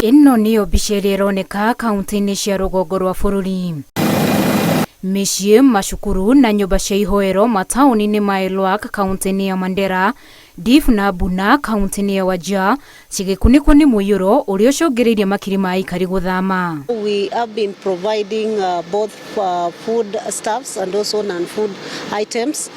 Ino niyo mbica ĩrĩa ĩroneka kaunti-inĩ cia rũgongo rwa bũrũri. Mĩciĩ, macukuru na nyũmba cia ihoero mataũni-inĩ ma Elwak kaunti-inĩ ya Mandera, Difu na Buna kaunti-inĩ ya Wajir cigĩkunĩkwo nĩ mũiyũro ũrĩa ũcũngĩrĩirie makiri ma aikari gũthama. We have been providing both food stuffs and also non-food items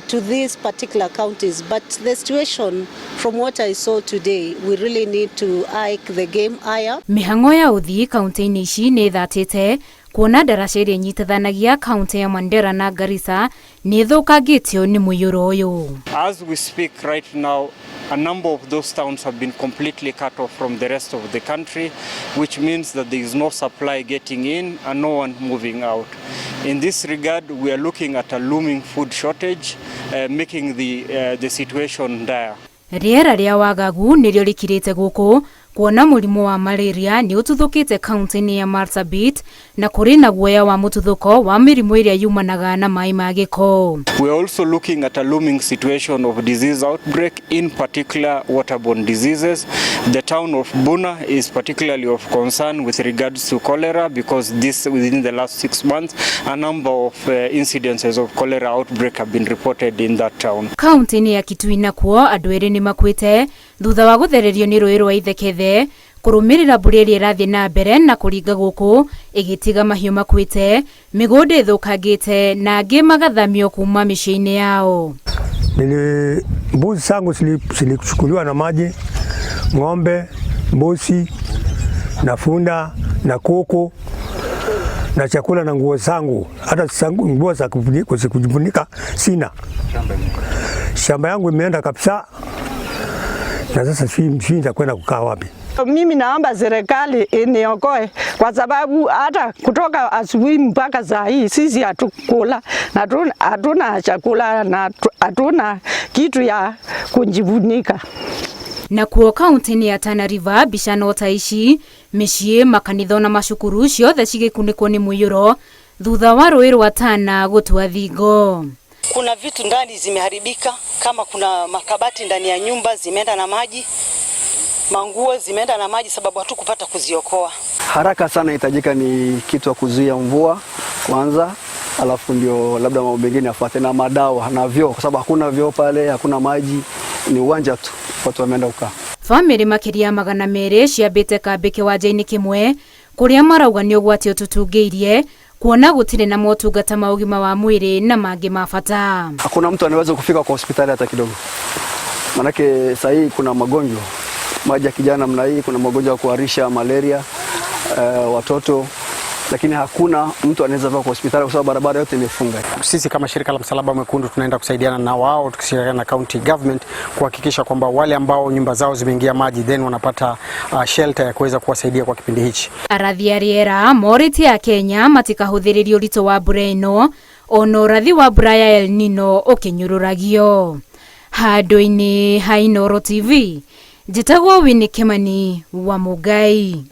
to these particular counties, but the situation from what I saw today, we really need to hike the game higher. Mĩhang'o ya ũthii kaunti-inĩ ici nĩ thatĩte kuona ndaraca ĩrĩa nyitithanagia kaunti ya Mandera na Garissa nĩ thũkangĩtio nĩ mũiyũro ũyũ. As we speak right now, a number of those towns have been completely cut off from the rest of the country, which means that there is no supply getting in and no one moving out. In this regard, we are looking at a looming food shortage, making the situation dire. Rĩera rĩa wagagu nĩrĩo rĩkirĩte gũkũ kuona mũrimũ wa malaria nĩ ũtuthũkĩte kaunti-inĩ ya Marsabit na kũrĩ na guoya wa mũtuthũko wa mĩrimũ ĩrĩa yumanaga na maĩ ma gĩko. We are also looking at a looming situation of disease outbreak, in particular waterborne diseases. The town of Buna is particularly of concern with regards to cholera because within the last 6 months a number of incidences of cholera outbreak have been reported in that town. Kaunti-inĩ ya Kitui nakuo andũ erĩ nĩ makuĩte thutha wa gũthererio nĩ rũĩ rwa Ithekethe kũrũmĩrĩra mbura ĩrĩa ĩrathiĩ na mbere na kũringa gũkũ ĩgĩtiga mahiũ makuĩte, mĩgũnda ĩthũkangĩte na angĩ magathamio kuma mĩciĩ-inĩ yao. Mbuzi zangu zilichukuliwa na maji, ng'ombe, mbuzi na funda na kuku na chakula na nguo zangu, hata nguo za kujifunika sina. Shamba yangu imeenda kabisa na sasa sijui nitakwenda kukaa wapi. Mimi naomba serikali iniokoe kwa sababu hata kutoka asubuhi mpaka saa hii sisi hatukula, hatuna chakula na hatuna kitu ya kujivunika. Na kuo kaunti-inĩ ya Tana River bicano ta ici, mĩciĩ, makanitha na macukuru ciothe cigĩkunĩkwo nĩ mũiyũro thutha wa rũĩ rwa Tana gũtua thingo. Kuna vitu ndani zimeharibika, kama kuna makabati ndani ya nyumba zimeenda na maji, manguo zimeenda na maji sababu hatukupata kuziokoa. Haraka sana hitajika ni kitu ya kuzuia mvua kwanza, alafu ndio labda mambo mengine yafuate na madawa na vyoo, kwa sababu hakuna vyoo pale, hakuna maji, ni uwanja tu watu wameenda kukaa. Famĩlĩ makĩria magana merĩ ciambĩte kambĩ kĩwanja-inĩ kĩmwe kũrĩa marauga nĩ ũgwati ũtũtungĩirie kuona gũtirĩ na motungata ma ũgima wa mwĩrĩ na mangĩ ma bata. Hakuna mtu anaweza kufika kwa hospitali hata kidogo. Manake saa hii kuna magonjwa maji ya kijana mna hii, kuna magonjwa ya kuharisha, malaria, watoto, lakini hakuna mtu anaweza kwa hospitali kwa sababu barabara yote imefunga. Sisi kama shirika la Msalaba Mwekundu tunaenda kusaidiana na wao tukishirikiana na county government kuhakikisha kwamba wale ambao nyumba zao zimeingia maji then wanapata shelter ya kuweza kuwasaidia kwa kipindi hichi. Arathi ya rĩera morĩti ya Kenya matikahũthĩrĩrio ũritũ wa mbura ĩno ona ũrathi wa mbura ya El Nino ũkĩnyũrũragio. Handũ-inĩ ha Inooro TV, njĩtagwo Winnie Kimani wa Mugai.